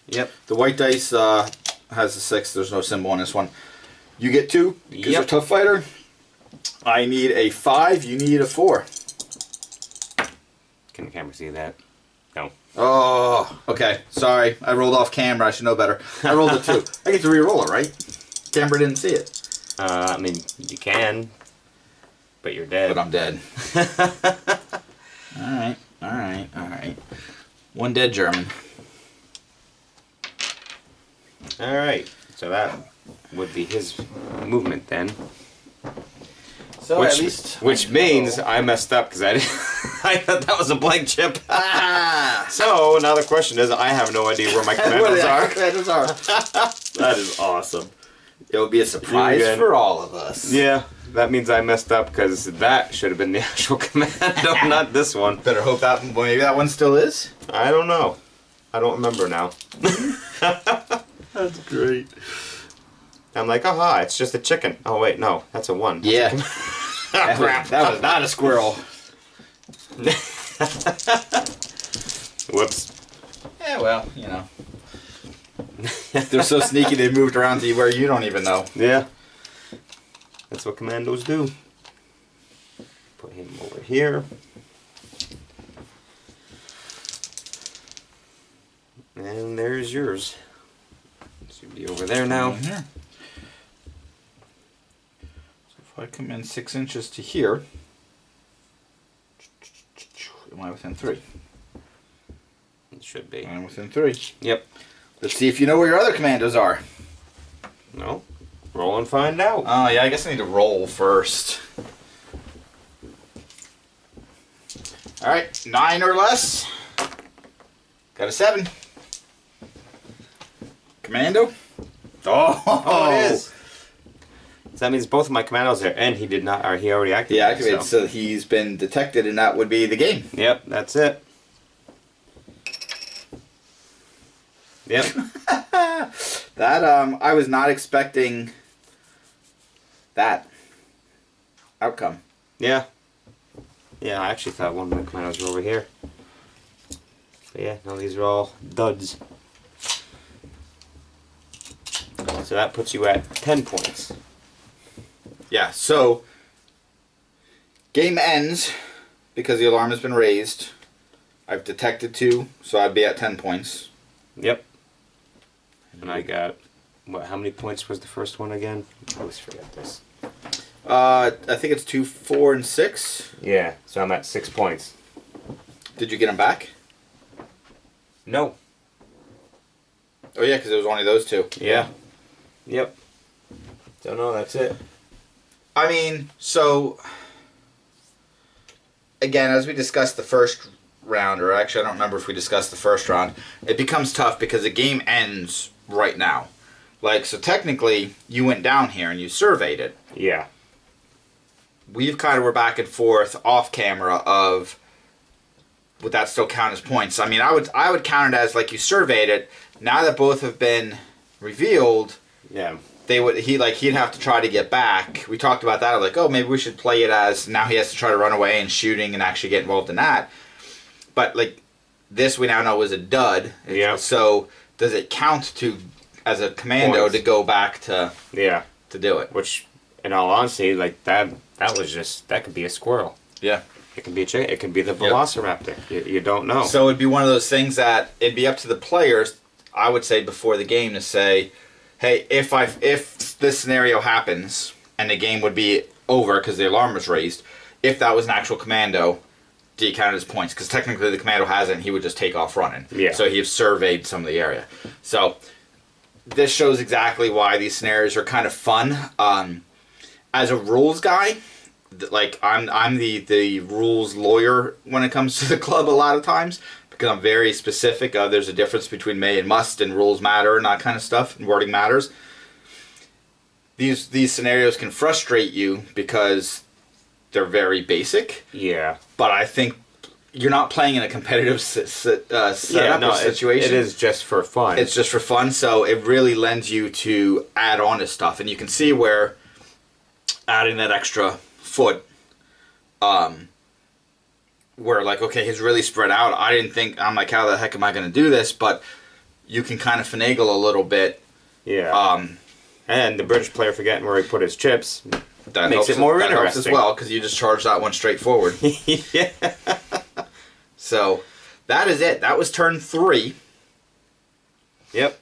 Yep.
The white dice has a 6. There's no symbol on this one. You get 2 because you're a tough fighter. I need a 5. You need a 4.
Can the camera see that? No.
Oh, okay. Sorry. I rolled off camera. I should know better. I rolled a 2. I get to re-roll it, right? Camera didn't see it.
I mean, you can, but you're dead.
But I'm dead. Alright, alright, alright. One dead German.
Alright, so that would be his movement then.
So at least...
Which means I messed up because I thought that was a blank chip.
Ah!
So now the question is, I have no idea where my commandos are.
Commandos are.
That is awesome.
It will be a surprise for all of us.
Yeah, that means I messed up because that should have been the actual commando, not this one.
Better hope that maybe that one still is.
I don't know. I don't remember now.
That's great.
I'm like, aha, it's just a chicken. Oh wait, no, that's a 1.
Yeah.
Crap.
That was not a squirrel.
Whoops.
Yeah, well, you know. They're so sneaky they moved around to where you don't even know.
Yeah. That's what commandos do. Put him over here. And there's yours. Should be over there now.
So if I come in 6 inches to here, am I within 3?
It should be.
I'm within 3.
Yep.
Let's see if you know where your other commandos are.
No. Roll and find out.
Oh yeah, I guess I need to roll first. Alright, 9 or less. Got a 7. Commando.
Oh, it is. So that means both of my commandos are, and he did not, or he already activated.
Yeah, activated, so he's been detected, and that would be the game.
Yep, that's it. Yep.
That, I was not expecting that outcome.
Yeah. Yeah, I actually thought one of my commandos were over here. But yeah, no, these are all duds. So that puts you at 10 points.
Yeah, so game ends because the alarm has been raised. I've detected 2, so I'd be at 10 points.
Yep. And I got, what, how many points was the first one again? I always forget this.
I think it's 2, 4, and 6.
Yeah, so I'm at 6 points.
Did you get them back?
No.
Oh yeah, because it was only those 2.
Yeah. Yep. So no, that's it.
I mean, so again, as we discussed the first round, or actually I don't remember if we discussed the first round, it becomes tough because the game ends right now. Like, so technically, you went down here and you surveyed it.
Yeah.
We've kind of were back and forth off camera of, would that still count as points? I mean, I would count it as like you surveyed it. Now that both have been revealed,
Yeah.
he'd have to try to get back. We talked about that. Like, oh, maybe we should play it as now he has to try to run away and shooting and actually get involved in that. But like this, we now know was a dud.
Yeah.
So does it count to as a commando
Points.
to go back to do it?
Which, in all honesty, like that was just, that could be a squirrel.
Yeah.
It can be a chicken. It can be the velociraptor. You don't know.
So it'd be one of those things that it'd be up to the players, I would say, before the game to say, hey, if this scenario happens and the game would be over because the alarm was raised, if that was an actual commando, do you count it as points? Because technically the commando hasn't, he would just take off running.
Yeah.
So he's surveyed some of the area. So this shows exactly why these scenarios are kind of fun. As a rules guy, like I'm the rules lawyer when it comes to the club a lot of times, because I'm very specific. There's a difference between may and must, and rules matter, and that kind of stuff, and wording matters. These scenarios can frustrate you because they're very basic.
Yeah.
But I think you're not playing in a competitive setup or situation.
It is just for fun.
It's just for fun, so it really lends you to add on to stuff, and you can see where adding that extra foot, where like, okay, he's really spread out. I didn't think, I'm like, how the heck am I going to do this? But you can kind of finagle a little bit.
Yeah. And the British player forgetting where he put his chips
that
Makes
helps,
it more
that helps as
interesting.
well, because you just charge that one straight forward.
Yeah.
So that is it. That was turn 3.
Yep.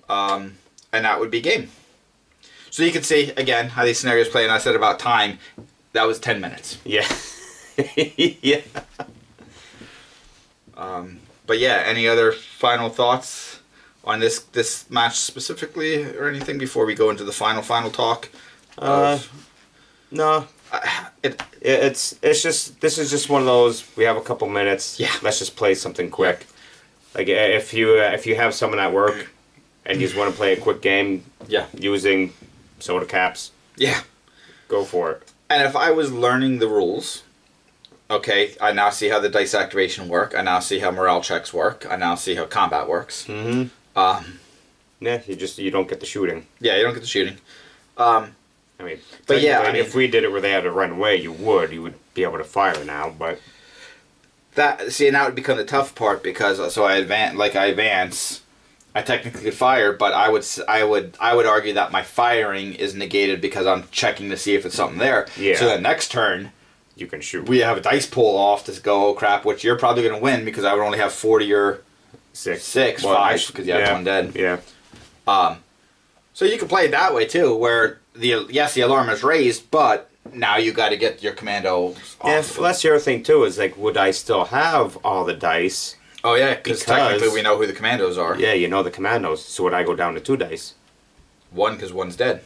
And that would be game. So you can see, again, how these scenarios play, and I said about time, that was 10 minutes.
Yeah. Yeah.
But yeah, any other final thoughts on this match specifically, or anything before we go into the final talk?
No. It's just, this is just one of those, we have a couple minutes.
Yeah.
Let's just play something quick. Like if you have someone at work and you just want to play a quick game,
Yeah.
using soda caps,
Yeah.
go for it.
And if I was learning the rules, okay, I now see how the dice activation work. I now see how morale checks work. I now see how combat works.
Mm-hmm. Yeah, you don't get the shooting.
Yeah, you don't get the shooting.
I mean,
But yeah, I mean,
if we did it where they had to run away, you would be able to fire now. But
now it would become the tough part, because so I advance, I technically could fire, but I would argue that my firing is negated because I'm checking to see if it's something there.
Yeah.
So the next turn,
you can shoot.
we have a dice pull off to go, oh crap, which you're probably going to win because I would only have 40 or 5 because you have one dead.
Yeah.
So you can play it that way too, where the alarm is raised, but now you got to get your commando off.
Yeah, well, that's the other thing too. Is like, would I still have all the dice?
Oh yeah, because technically we know who the commandos are.
Yeah, you know the commandos. So would I go down to 2 dice?
1 because 1's dead.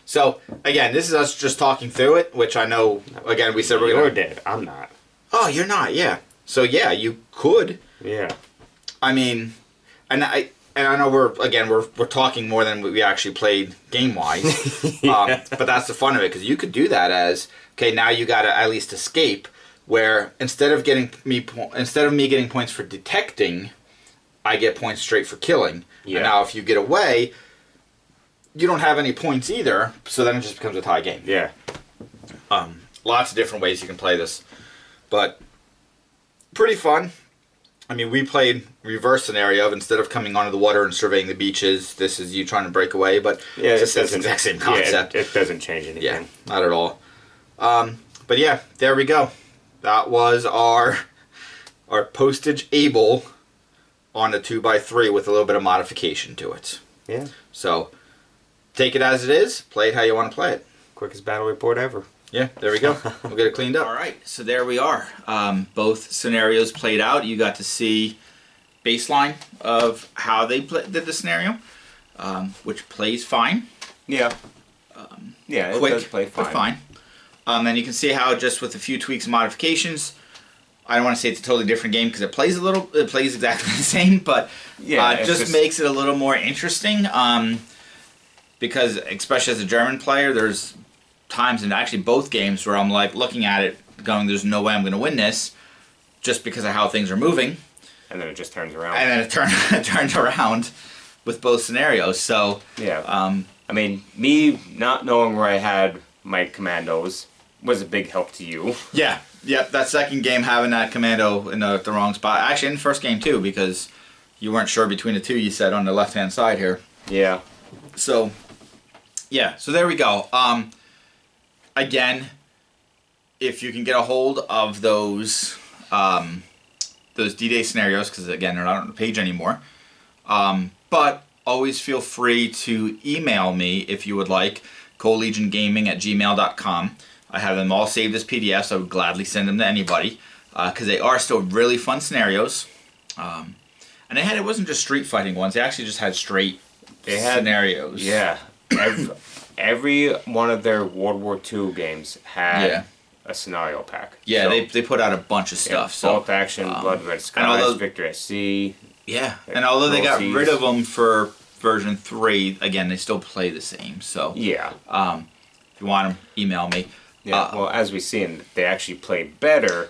So again, this is us just talking through it, which I know. Again, we said we're
You're
gonna.
dead. I'm not.
Oh, you're not. Yeah. So yeah, you could.
Yeah.
I mean, and I know we're talking more than we actually played game wise.
Yeah.
But that's the fun of it, because you could do that as, okay, now you got to at least escape. Where instead of me getting points for detecting, I get points straight for killing.
Yeah.
And now if you get away, you don't have any points either. So then it just becomes a tie game.
Yeah.
Lots of different ways you can play this, but pretty fun. I mean, we played reverse scenario of, instead of coming onto the water and surveying the beaches, this is you trying to break away, but
Yeah,
it's the exact same concept.
Yeah, it doesn't change anything.
Yeah, not at all. But yeah, there we go. That was our Postage Able on a 2x3 with a little bit of modification to it.
Yeah.
So take it as it is. Play it how you want to play it.
Quickest battle report ever.
Yeah, there we go. We'll get it cleaned up. All right, so there we are. Both scenarios played out. You got to see baseline of how they did the scenario, which plays fine.
Yeah. Yeah, it
Quick,
does play fine.
but fine. Then you can see how, just with a few tweaks and modifications, I don't want to say it's a totally different game because it plays exactly the same, but
Yeah,
it just makes it a little more interesting. Because especially as a German player, there's times in actually both games where I'm like looking at it going, there's no way I'm going to win this, just because of how things are moving.
And then it just turns around.
And then it turned around with both scenarios. So
Yeah. I mean, me not knowing where I had my commandos was a big help to you.
yeah, that second game, having that commando in the wrong spot. Actually, in the first game too, because you weren't sure between the two. You said on the left hand side here.
Yeah.
So yeah, so there we go. Again, if you can get a hold of those D-Day scenarios, because again, they're not on the page anymore. But always feel free to email me if you would like, colegiongaming@gmail.com. I have them all saved as PDFs. So I would gladly send them to anybody, because they are still really fun scenarios. And it wasn't just street fighting ones. They actually just had straight scenarios.
Yeah. Every one of their World War II games had a scenario pack.
Yeah,
So,
they put out a bunch of stuff. So
Bolt Action, Blood Red Skies, Victor at Sea.
yeah, and although they got
Roll
rid
Seas.
of them for version 3, again, they still play the same. So
Yeah.
if you want them, email me.
Yeah. Well, as we see, they actually play better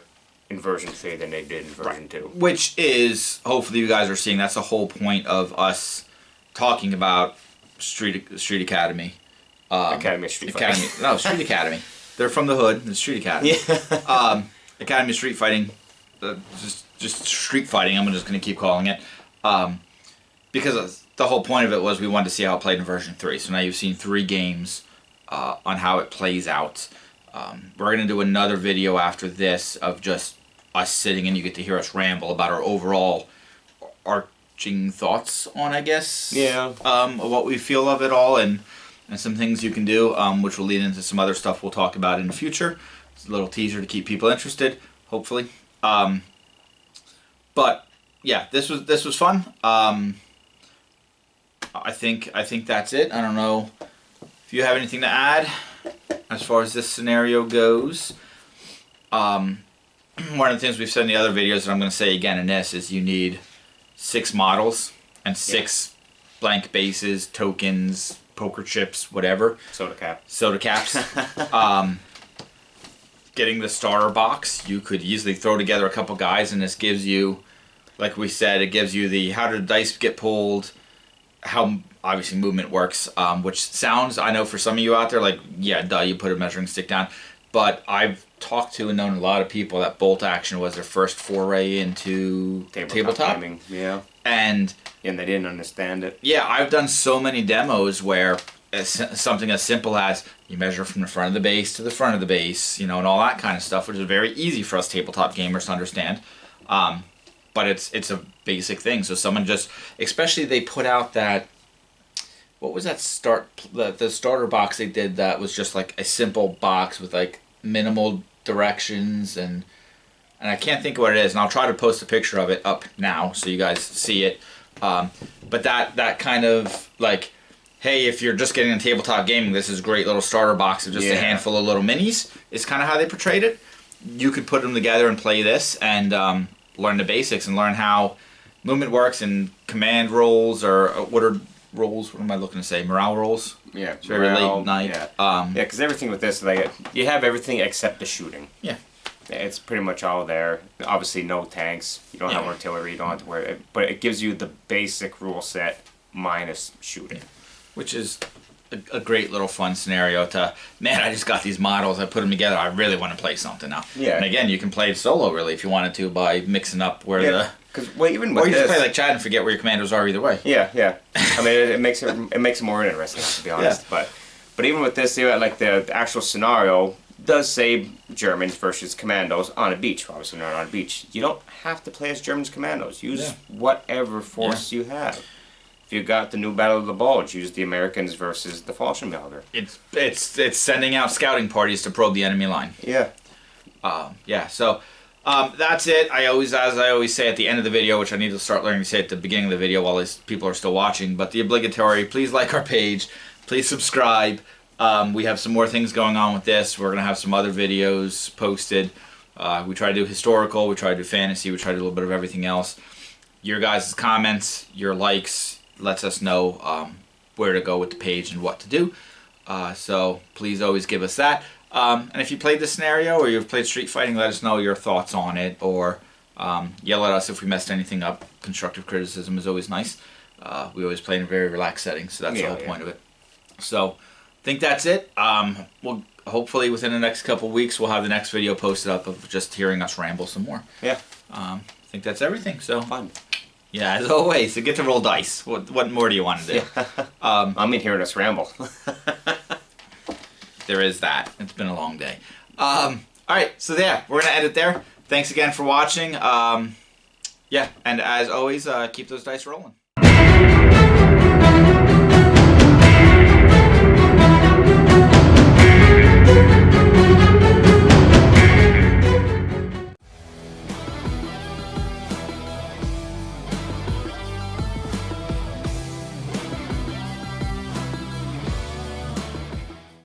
in version 3 than they did in version 2.
Which is, hopefully you guys are seeing, that's the whole point of us talking about Street Academy.
Academy of Street Fighting.
Street Academy. They're from the hood. The Street Academy.
Yeah.
Academy of Street Fighting. Just Street Fighting. I'm just going to keep calling it. Because the whole point of it was we wanted to see how it played in version 3. So now you've seen 3 games on how it plays out. We're going to do another video after this of just us sitting and you get to hear us ramble about our overall arching thoughts on, I guess, of what we feel of it all, and some things you can do, which will lead into some other stuff we'll talk about in the future. It's a little teaser to keep people interested, hopefully. But yeah, this was fun. I think that's it. I don't know if you have anything to add as far as this scenario goes. One of the things we've said in the other videos that I'm going to say again in this is you need 6 models and 6 blank bases, tokens, poker chips, whatever. Soda caps. Getting the starter box, you could easily throw together a couple guys, and this gives you, like we said, it gives you the how do the dice get pulled, how obviously movement works, which sounds, I know for some of you out there, like, yeah, duh, you put a measuring stick down. But I've talked to and known a lot of people that bolt action was their first foray into tabletop
gaming. Yeah.
And
they didn't understand it.
Yeah, I've done so many demos where something as simple as you measure from the front of the base to the front of the base, you know, and all that kind of stuff, which is very easy for us tabletop gamers to understand. But it's a basic thing. So someone just, especially they put out that, what was that the starter box they did that was just like a simple box with like minimal directions, and I can't think of what it is, and I'll try to post a picture of it up now so you guys see it. But that kind of like, hey, if you're just getting into tabletop gaming, this is a great little starter box of just a handful of little minis, is kind of how they portrayed it. You could put them together and play this and learn the basics and learn how movement works and command rolls, or what are rolls? What am I looking to say? Morale rolls?
Yeah.
It's very late at night.
Yeah, because everything with this, like, you have everything except the shooting.
Yeah.
It's pretty much all there. Obviously, no tanks. You don't have artillery. You don't have to worry. But it gives you the basic rule set minus shooting.
Which is a great little fun scenario to, man, I just got these models, I put them together, I really want to play something now.
Yeah.
And again, you can play solo, really, if you wanted to, by mixing up where the...
Cause, well, even with
or you
this,
just play like Chad and forget where your commandos are either way.
Yeah, yeah. I mean, it makes it more interesting, to be honest.
Yeah.
But even with this, like the actual scenario does say Germans versus commandos on a beach. Obviously, not on a beach. You don't have to play as Germans commandos. Use whatever force you have. If you got the new Battle of the Bulge, use the Americans versus the Fallschirmjäger.
It's sending out scouting parties to probe the enemy line.
Yeah.
So that's it. As I always say at the end of the video, which I need to start learning to say at the beginning of the video while people are still watching, but the obligatory, please like our page, please subscribe. We have some more things going on with this. We're going to have some other videos posted. We try to do historical, we try to do fantasy, we try to do a little bit of everything else. Your guys' comments, your likes, lets us know where to go with the page and what to do. So please always give us that. And if you played this scenario or you've played Street Fighting, let us know your thoughts on it, or yell at us if we messed anything up. Constructive criticism is always nice. We always play in a very relaxed setting, so that's the whole point of it. So I think that's it. We'll hopefully within the next couple weeks we'll have the next video posted up of just hearing us ramble some more.
Yeah.
I think that's everything. So
fun.
Yeah, as always, so get to roll dice. What more do you want to do?
I'm in hearing us ramble.
There is that. It's been a long day. Alright, so yeah, we're going to end it there. Thanks again for watching. Yeah, and as always, keep those dice rolling.